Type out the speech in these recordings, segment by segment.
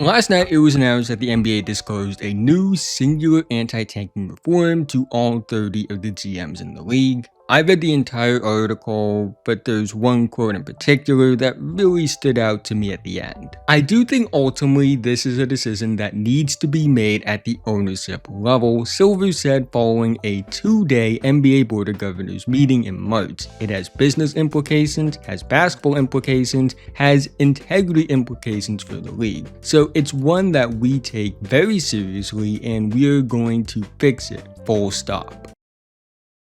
Last night, it was announced that the NBA disclosed a new singular anti-tanking reform to all 30 of the GMs in the league. I read the entire article, but there's one quote in particular that really stood out to me at the end. I do think ultimately this is a decision that needs to be made at the ownership level, Silver said following a 2-day NBA Board of Governors meeting in March. It has business implications, has basketball implications, has integrity implications for the league. So it's one that we take very seriously and we're going to fix it, full stop.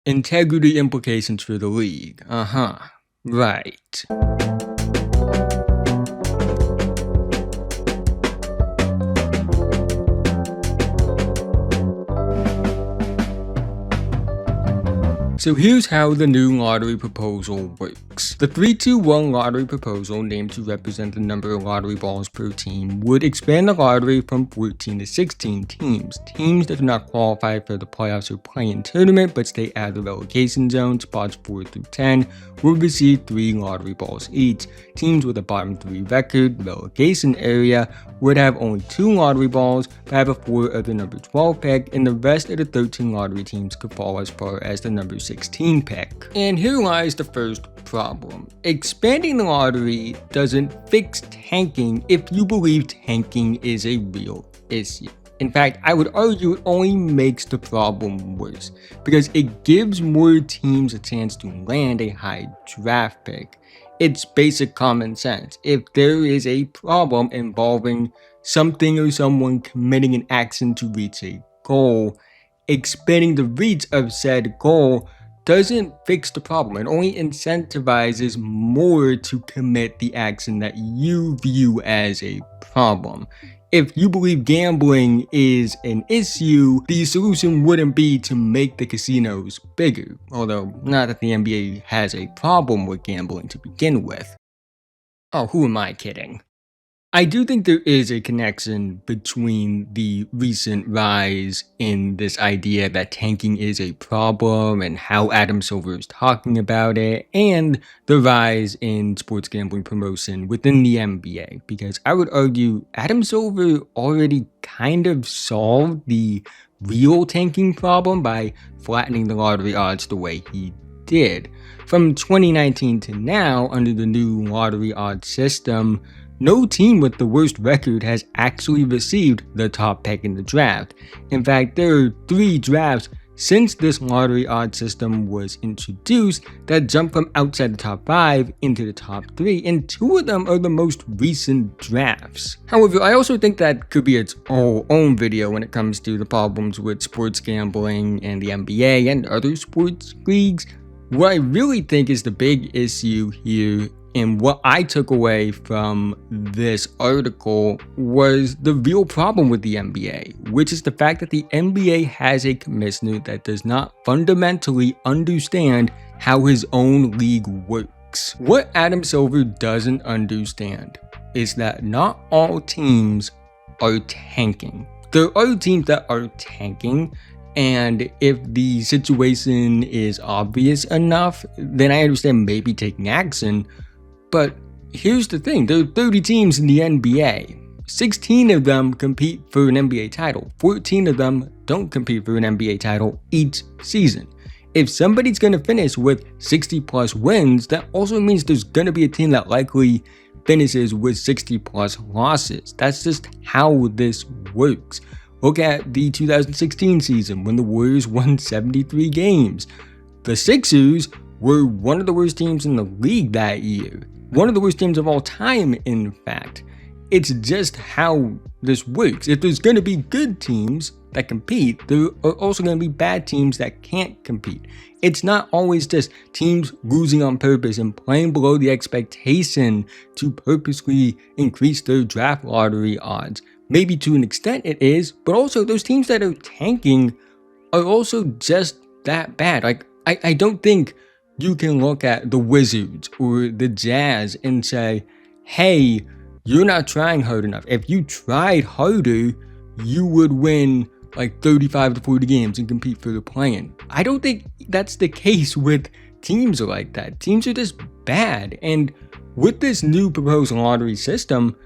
Integrity implications for the league. Right. So here's how the new lottery proposal works. The 3-2-1 lottery proposal, named to represent the number of lottery balls per team, would expand the lottery from 14 to 16 teams. Teams that do not qualify for the playoffs or play-in tournament but stay out of the relegation zone, spots 4 through 10, will receive 3 lottery balls each. Teams with a bottom 3 record, relegation area, would have only 2 lottery balls, but have a 4 of the number 12 pick, and the rest of the 13 lottery teams could fall as far as the number 16 pick. And here lies the first problem. Expanding the lottery doesn't fix tanking if you believe tanking is a real issue. In fact, I would argue it only makes the problem worse, because it gives more teams a chance to land a high draft pick. It's basic common sense. If there is a problem involving something or someone committing an action to reach a goal, expanding the reach of said goal doesn't fix the problem. It only incentivizes more to commit the action that you view as a problem. If you believe gambling is an issue, the solution wouldn't be to make the casinos bigger, although not that the NBA has a problem with gambling to begin with. Oh, who am I kidding? I do think there is a connection between the recent rise in this idea that tanking is a problem and how Adam Silver is talking about it, and the rise in sports gambling promotion within the NBA, because I would argue Adam Silver already kind of solved the real tanking problem by flattening the lottery odds the way he did. From 2019 to now, under the new lottery odds system, no team with the worst record has actually received the top pick in the draft. In fact, there are 3 drafts since this lottery odds system was introduced that jump from outside the top 5 into the top 3, and 2 of them are the most recent drafts. However, I also think that could be its own video when it comes to the problems with sports gambling and the NBA and other sports leagues. What I really think is the big issue here, and what I took away from this article, was the real problem with the NBA, which is the fact that the NBA has a commissioner that does not fundamentally understand how his own league works. What Adam Silver doesn't understand is that not all teams are tanking. There are teams that are tanking, and if the situation is obvious enough, then I understand maybe taking action. But here's the thing, there are 30 teams in the NBA. 16 of them compete for an NBA title. 14 of them don't compete for an NBA title each season. If somebody's going to finish with 60 plus wins, that also means there's going to be a team that likely finishes with 60 plus losses. That's just how this works. Look at the 2016 season when the Warriors won 73 games. The Sixers were one of the worst teams in the league that year. One of the worst teams of all time, in fact. It's just how this works. If there's going to be good teams that compete, there are also going to be bad teams that can't compete. It's not always just teams losing on purpose and playing below the expectation to purposely increase their draft lottery odds. Maybe to an extent it is, but also those teams that are tanking are also just that bad. Like, I don't think you can look at the Wizards or the Jazz and say, hey, you're not trying hard enough. If you tried harder, you would win like 35 to 40 games and compete for the play-in. I don't think that's the case with teams like that. Teams are just bad. And with this new proposed lottery system,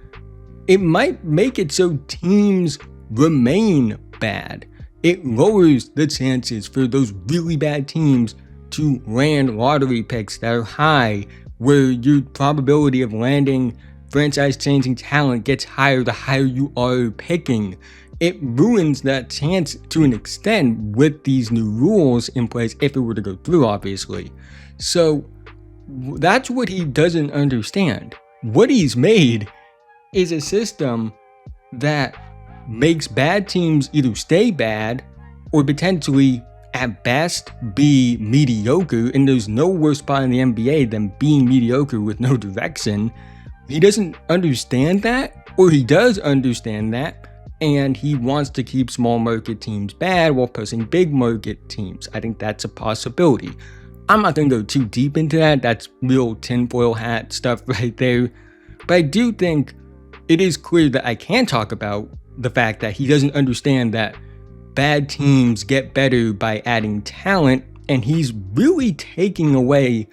it might make it so teams remain bad. It lowers the chances for those really bad teams to land lottery picks that are high, where your probability of landing franchise-changing talent gets higher the higher you are picking. It ruins that chance to an extent with these new rules in place if it were to go through, obviously. So that's what he doesn't understand. What he's made is a system that makes bad teams either stay bad or potentially at best be mediocre, and there's no worse spot in the NBA than being mediocre with no direction. He doesn't understand that, or he does understand that, and he wants to keep small market teams bad while pushing big market teams. I think that's a possibility. I'm not going to go too deep into that. That's real tinfoil hat stuff right there. But I do think it is clear that I can talk about the fact that he doesn't understand that bad teams get better by adding talent, and he's really taking away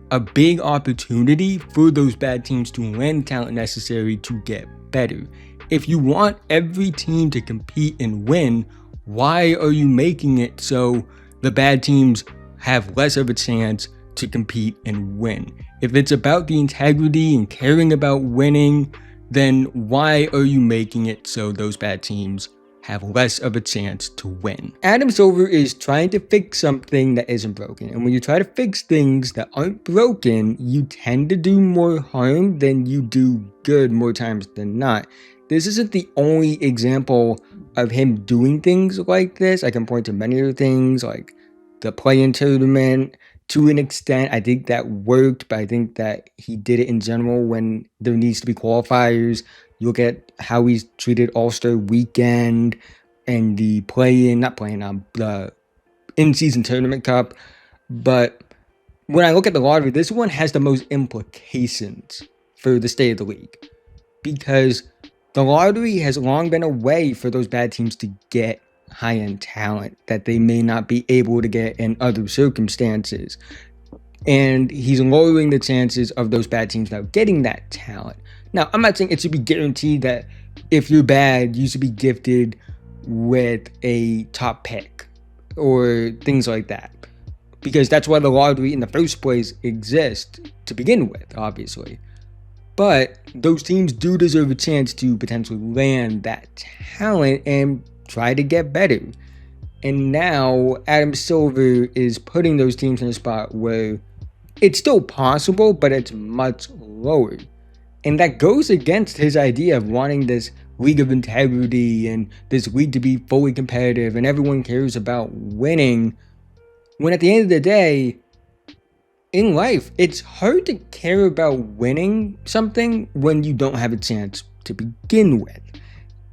a big opportunity for those bad teams to land talent necessary to get better. If you want every team to compete and win, why are you making it so the bad teams have less of a chance to compete and win? If it's about the integrity and caring about winning, then why are you making it so those bad teams have less of a chance to win? Adam Silver is trying to fix something that isn't broken. And when you try to fix things that aren't broken, you tend to do more harm than you do good more times than not. This isn't the only example of him doing things like this. I can point to many other things like the play-in tournament. To an extent, I think that worked, but I think that he did it in general when there needs to be qualifiers. You look at how he's treated All-Star Weekend and the the in-season tournament cup. But when I look at the lottery, this one has the most implications for the state of the league, because the lottery has long been a way for those bad teams to get high-end talent that they may not be able to get in other circumstances. And he's lowering the chances of those bad teams now getting that talent. Now, I'm not saying it should be guaranteed that if you're bad, you should be gifted with a top pick or things like that, because that's why the lottery in the first place exists to begin with, obviously. But those teams do deserve a chance to potentially land that talent and try to get better. And now Adam Silver is putting those teams in a spot where it's still possible, but it's much lower. And that goes against his idea of wanting this league of integrity and this league to be fully competitive and everyone cares about winning, when at the end of the day, in life, it's hard to care about winning something when you don't have a chance to begin with.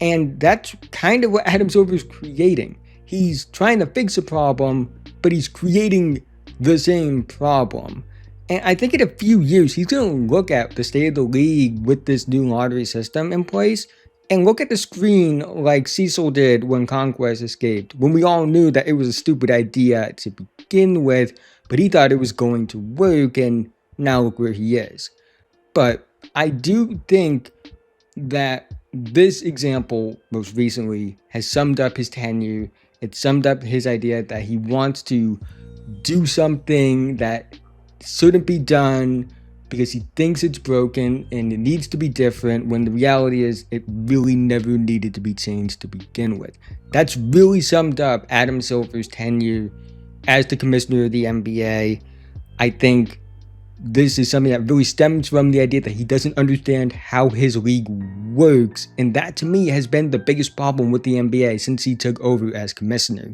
And that's kind of what Adam Silver is creating. He's trying to fix a problem, but he's creating the same problem. And I think in a few years, he's going to look at the state of the league with this new lottery system in place and look at the screen like Cecil did when Conquest escaped, when we all knew that it was a stupid idea to begin with, but he thought it was going to work, and now look where he is. But I do think that this example most recently has summed up his tenure. It summed up his idea that he wants to do something that shouldn't be done because he thinks it's broken and it needs to be different, when the reality is it really never needed to be changed to begin with. That's really summed up Adam Silver's tenure as the commissioner of the NBA. I think this is something that really stems from the idea that he doesn't understand how his league works, and that to me has been the biggest problem with the NBA since he took over as commissioner.